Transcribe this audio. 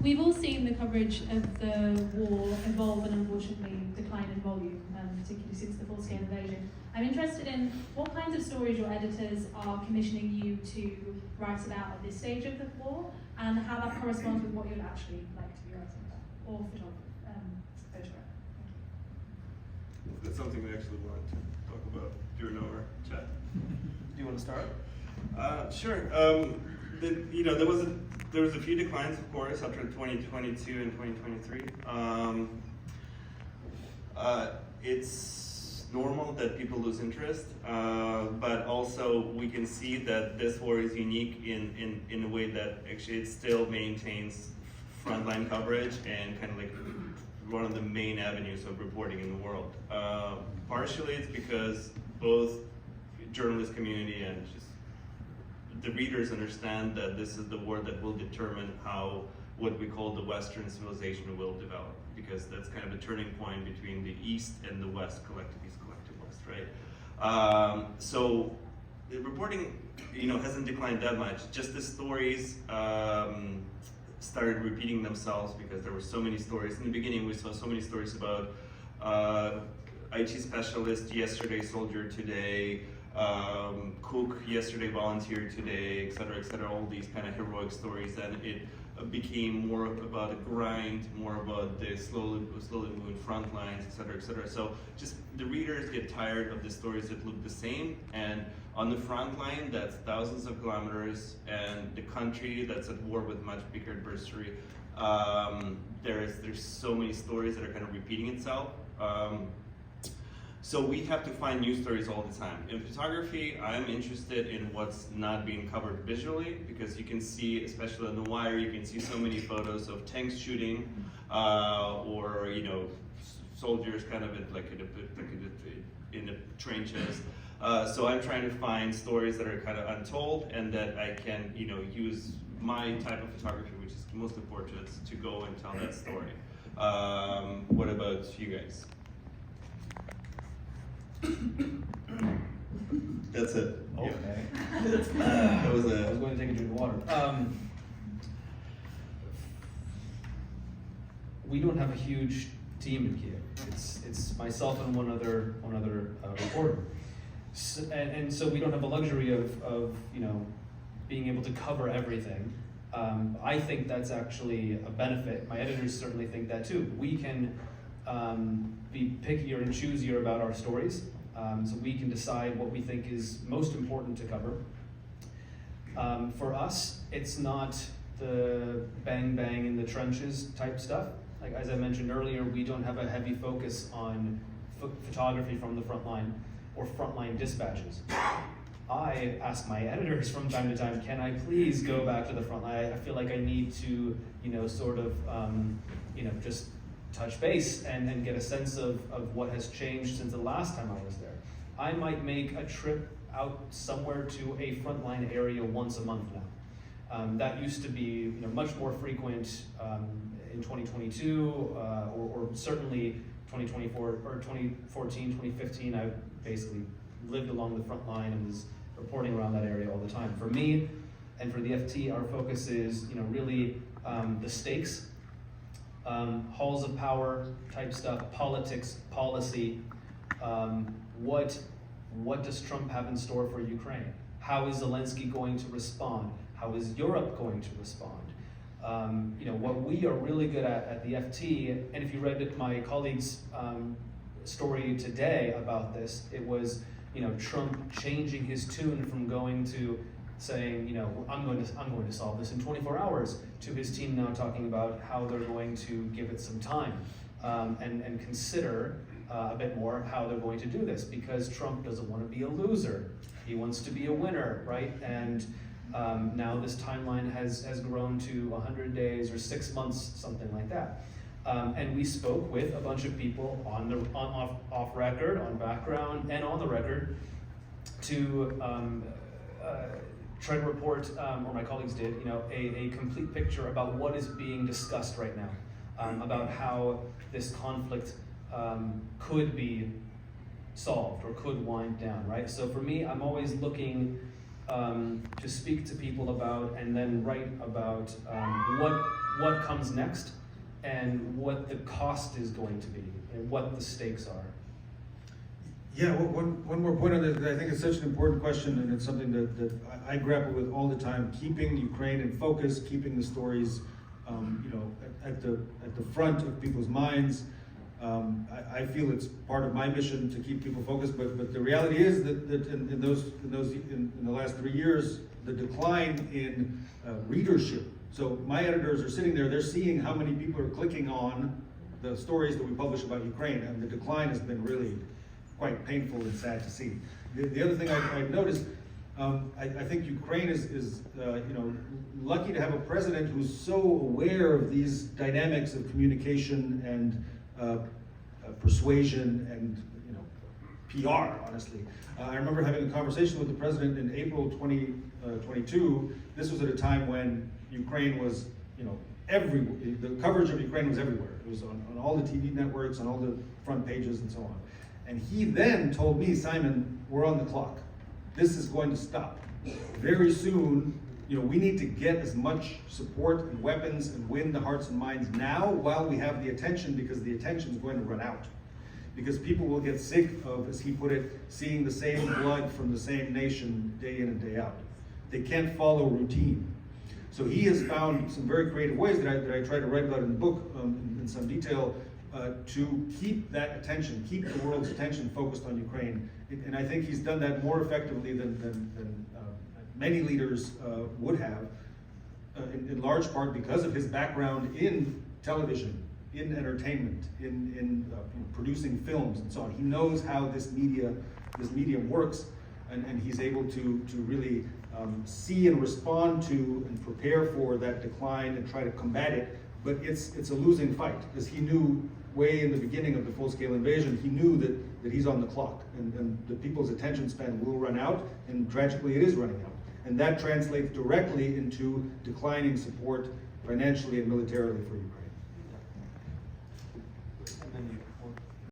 We've all seen the coverage of the war evolve and unfortunately decline in volume, particularly since the full-scale invasion. I'm interested in what kinds of stories your editors are commissioning you to write about at this stage of the war, and how that corresponds with what you'd actually like to be writing about, or photograph. That's something we actually wanted to talk about during our chat. Do you want to start? Sure. There was a few declines, of course, after 2022 and 2023. It's normal that people lose interest, but also we can see that this war is unique in a way that actually it still maintains frontline coverage and kind of like one of the main avenues of reporting in the world. Partially it's because both journalist community and just the readers understand that this is the war that will determine how what we call the Western civilization will develop, because that's kind of a turning point between the East and the West, East collective West, right? So the reporting, hasn't declined that much. Just the stories started repeating themselves because there were so many stories. In the beginning, we saw so many stories about IT specialist yesterday, soldier today, cook yesterday, volunteer today, et cetera, all these kind of heroic stories, and it became more about a grind, more about the slowly moving front lines, et cetera. So just the readers get tired of the stories that look the same, and on the front line, that's thousands of kilometers, and the country that's at war with much bigger adversary. There's so many stories that are kind of repeating itself. So we have to find new stories all the time. In photography, I'm interested in what's not being covered visually, because you can see, especially on The Wire, you can see so many photos of tanks shooting, or soldiers kind of in the trenches. So I'm trying to find stories that are kind of untold and that I can use my type of photography, which is mostly portraits, to go and tell that story. What about you guys? That's it. Okay. Yeah. I was going to take a drink of water. We don't have a huge team in Kiev. It's myself and one other reporter, and so we don't have the luxury of being able to cover everything. I think that's actually a benefit. My editors certainly think that too. We can be pickier and choosier about our stories, so we can decide what we think is most important to cover. For us, it's not the bang bang in the trenches type stuff. Like as I mentioned earlier, we don't have a heavy focus on photography from the front line or frontline dispatches. I ask my editors from time to time, can I please go back to the front line? I feel like I need to, just touch base and get a sense of what has changed since the last time I was there. I might make a trip out somewhere to a frontline area once a month now. That used to be much more frequent in 2022, or certainly 2024 or 2014, 2015. I basically lived along the front line and was reporting around that area all the time. For me and for the FT, our focus is really the stakes, halls of power type stuff, politics, policy. What does Trump have in store for Ukraine? How is Zelensky going to respond? How is Europe going to respond? What we are really good at the FT, and if you read my colleague's story today about this, it was Trump changing his tune from going to saying, I'm going to solve this in 24 hours, to his team now talking about how they're going to give it some time and consider a bit more how they're going to do this, because Trump doesn't want to be a loser. He wants to be a winner, right? And now this timeline has grown to 100 days or 6 months, something like that. And we spoke with a bunch of people off record, on background, and on the record to try to report, or my colleagues did, a complete picture about what is being discussed right now, about how this conflict could be solved or could wind down, right? So for me, I'm always looking to speak to people about and then write about what comes next and what the cost is going to be and what the stakes are. Yeah, one more point on this, because I think it's such an important question, and it's something that I grapple with all the time. Keeping Ukraine in focus, keeping the stories, at the front of people's minds. I feel it's part of my mission to keep people focused, but the reality is that in the last 3 years, the decline in readership. So my editors are sitting there; they're seeing how many people are clicking on the stories that we publish about Ukraine, and the decline has been really quite painful and sad to see. The other thing I've noticed, I think Ukraine is lucky to have a president who's so aware of these dynamics of communication and persuasion and PR, honestly. I remember having a conversation with the president in April 2022. This was at a time when Ukraine was, the coverage of Ukraine was everywhere. It was on all the TV networks, on all the front pages and so on. And he then told me, Simon, we're on the clock. This is going to stop. Very soon, we need to get as much support and weapons and win the hearts and minds now while we have the attention, because the attention is going to run out. Because people will get sick of, as he put it, seeing the same blood from the same nation day in and day out. They can't follow routine. So he has found some very creative ways that I try to write about in the book in some detail to keep that attention, keep the world's attention focused on Ukraine. And I think he's done that more effectively than many leaders would have, in large part because of his background in television, in entertainment, in producing films and so on. He knows how this medium works, and he's able to really see and respond to and prepare for that decline and try to combat it. But it's a losing fight, because he knew way in the beginning of the full-scale invasion, he knew that he's on the clock, and the people's attention span will run out, and tragically it is running out. And that translates directly into declining support financially and militarily for Ukraine. And then you.